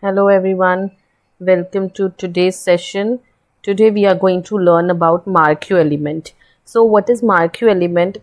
Hello everyone, welcome to today's session. Today we are going to learn about Marquee element. So what is Marquee element?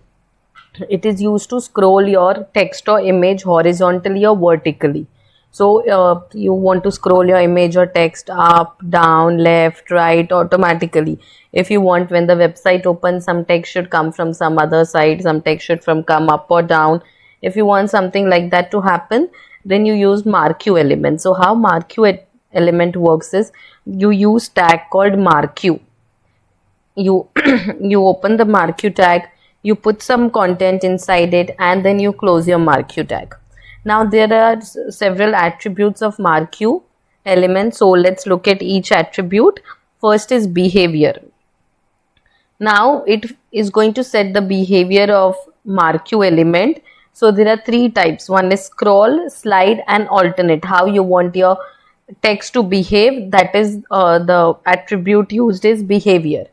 It is used to scroll your text or image horizontally or vertically. So you want to scroll your image or text up, down, left, right automatically. If you want, when the website opens, some text should come from some other side, some text should come up or down. If you want something like that to happen, then you use Marquee element. So how Marquee element works is you use tag called Marquee. You you open the Marquee tag, you put some content inside it, and then you close your Marquee tag. Now there are several attributes of Marquee element, so let's look at each attribute. First is behavior. Now it is going to set the behavior of Marquee element. So there are three types. One is scroll, slide, and alternate. How you want your text to behave, that is the attribute used is behavior.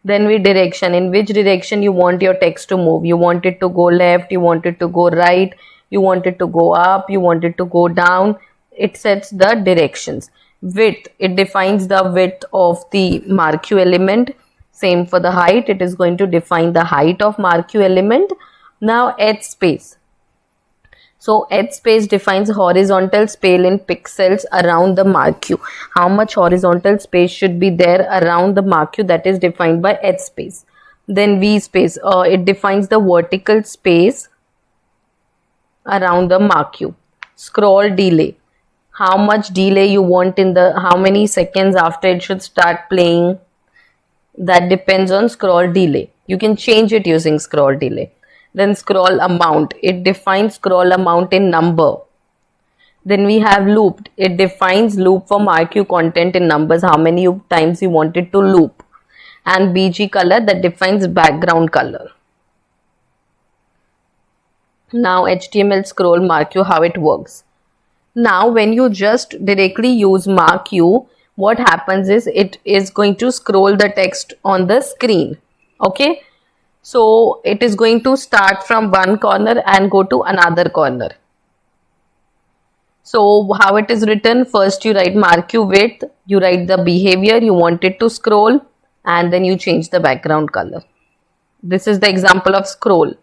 Then we direction, in which direction you want your text to move. You want it to go left, you want it to go right, you want it to go up, you want it to go down. It sets the directions. Width, it defines the width of the Marquee element. Same for the height, it is going to define the height of Marquee element. Now edge space. So edge space defines horizontal space in pixels around the Marquee. How much horizontal space should be there around the Marquee, that is defined by edge space. Then V space, it defines the vertical space around the Marquee. Scroll delay, how much delay you want in the, how many seconds after it should start playing, that depends on scroll delay. You can change it using scroll delay. Then scroll amount, it defines scroll amount in number. Then we have looped, it defines loop for Marquee content in numbers, how many times you want it to loop. And BG color, that defines background color. Now HTML scroll Marquee, how it works. Now when you just directly use Marquee, what happens is it is going to scroll the text on the screen. Okay. So it is going to start from one corner and go to another corner. So how it is written, first you write Marquee width, you write the behavior you want it to scroll, and then you change the background color. This is the example of scroll.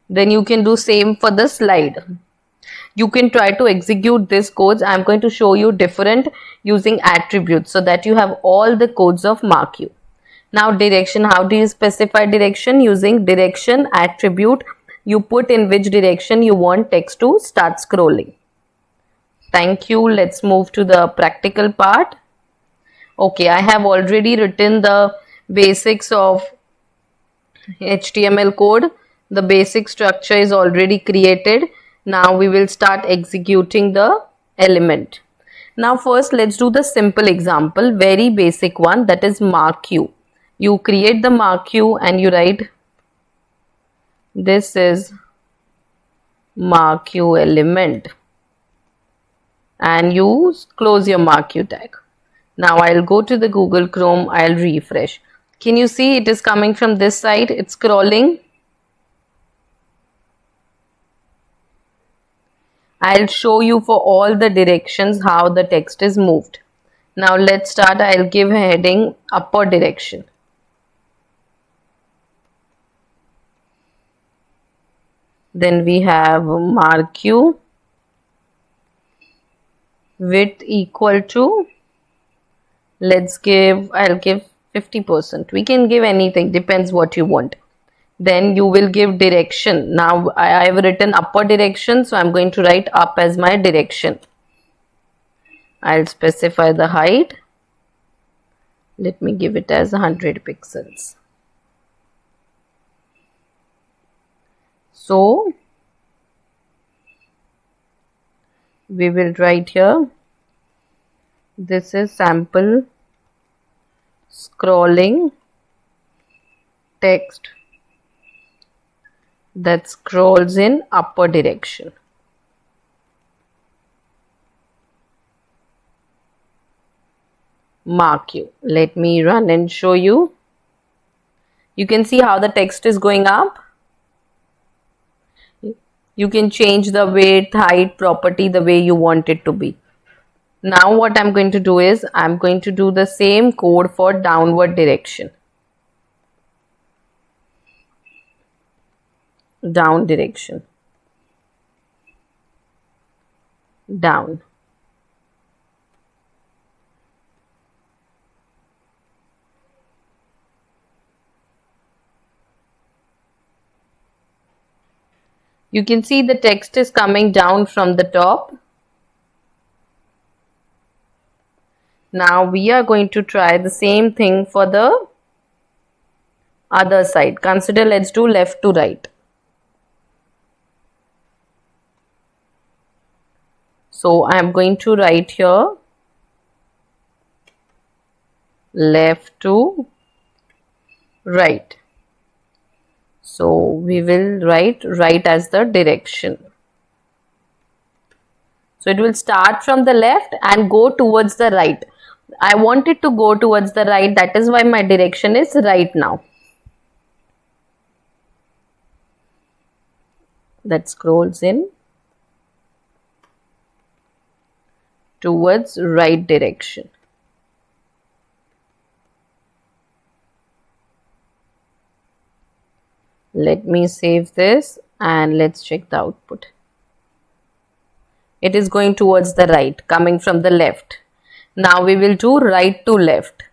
Then you can do same for the slide. You can try to execute this codes. I am going to show you different using attributes so that you have all the codes of Marquee. Now direction, how do you specify direction? Using direction attribute, you put in which direction you want text to start scrolling. Thank you. Let's move to the practical part. Okay, I have already written the basics of HTML code. The basic structure is already created. Now we will start executing the element. Now first let's do the simple example, very basic one, that is Marquee. You create the Marquee and you write, this is Marquee element, and you close your Marquee tag. Now I'll go to the Google Chrome, I'll refresh. Can you see it is coming from this side? It's scrolling. I'll show you for all the directions how the text is moved. Now let's start. I'll give a heading upper direction. Then we have Marquee width equal to, I'll give 50%. We can give anything, depends what you want. Then you will give direction. Now I have written upper direction, so I'm going to write up as my direction. I'll specify the height. Let me give it as 100 pixels. So we will write here, this is sample scrolling text that scrolls in upper direction. Marquee. Let me run and show you. You can see how the text is going up. You can change the width, height, property the way you want it to be. Now what I'm going to do is I'm going to do the same code for downward direction. Down direction. Down. You can see the text is coming down from the top. Now we are going to try the same thing for the other side. Consider, let's do left to right. So I am going to write here left to right. So we will write right as the direction. So it will start from the left and go towards the right. I want it to go towards the right. That is why my direction is right now. That scrolls in towards right direction. Let me save this and let's check the output. It is going towards the right, coming from the left. Now we will do right to left.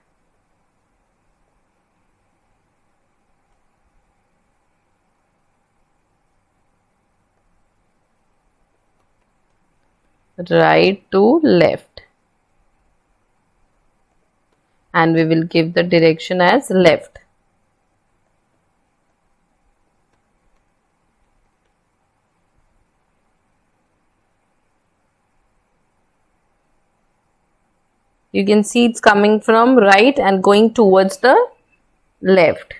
Right to left. And we will give the direction as left. You can see it's coming from right and going towards the left.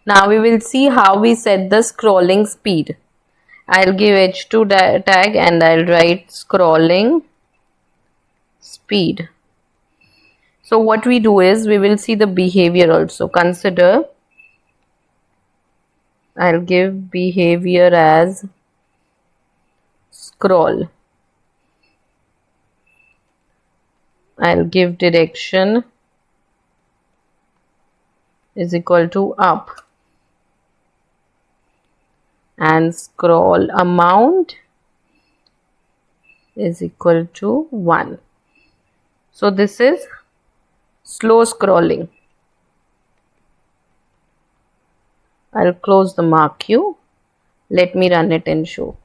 Now we will see how we set the scrolling speed. I'll give h2 tag and I'll write scrolling speed. So what we do is we will see the behavior also. Consider, I'll give behavior as scroll. I'll give direction is equal to up and scroll amount is equal to 1. So this is slow scrolling. I'll close the Marquee. Let me run it and show.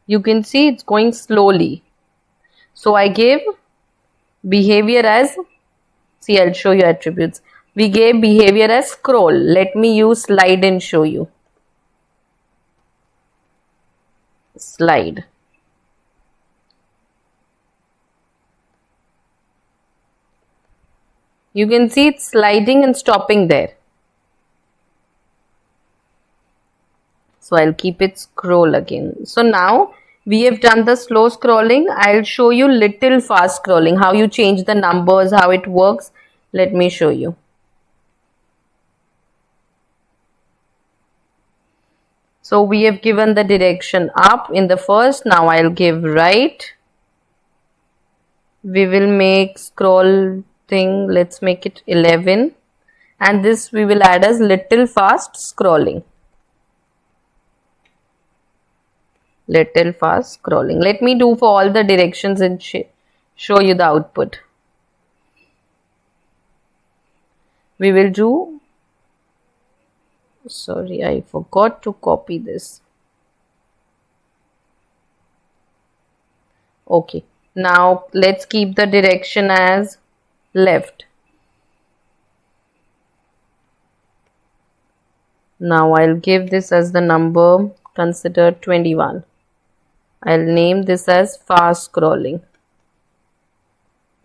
You can see it's going slowly. So I gave behavior as, see, I'll show you attributes. We gave behavior as scroll. Let me use slide and show you. Slide. You can see it's sliding and stopping there. So I'll keep it scroll again. So now we have done the slow scrolling. I'll show you little fast scrolling, how you change the numbers, how it works. Let me show you. So we have given the direction up in the first. Now I'll give right. We will make scroll thing. Let's make it 11. And this we will add as little fast scrolling. Little fast scrolling. Let me do for all the directions and show you the output. We will do, sorry, I forgot to copy this. Okay, now let's keep the direction as left. Now I'll give this as the number, consider 21. I'll name this as fast scrolling.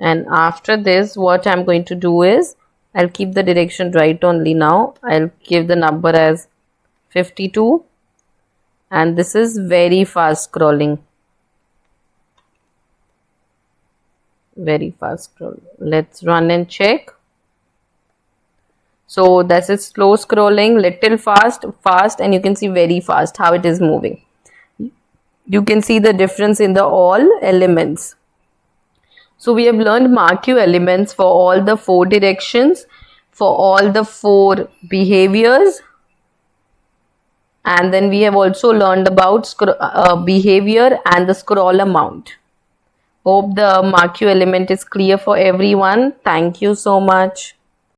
And after this, what I'm going to do is, I'll keep the direction right only now. I'll give the number as 52. And this is very fast scrolling. Very fast scrolling. Let's run and check. So this is slow scrolling, little fast, fast, and you can see very fast how it is moving. You can see the difference in the all elements. So we have learned marquee elements for all the 4 directions, for all the 4 behaviors, and then we have also learned about behavior and the scroll amount. Hope the marquee element is clear for everyone. Thank you so much.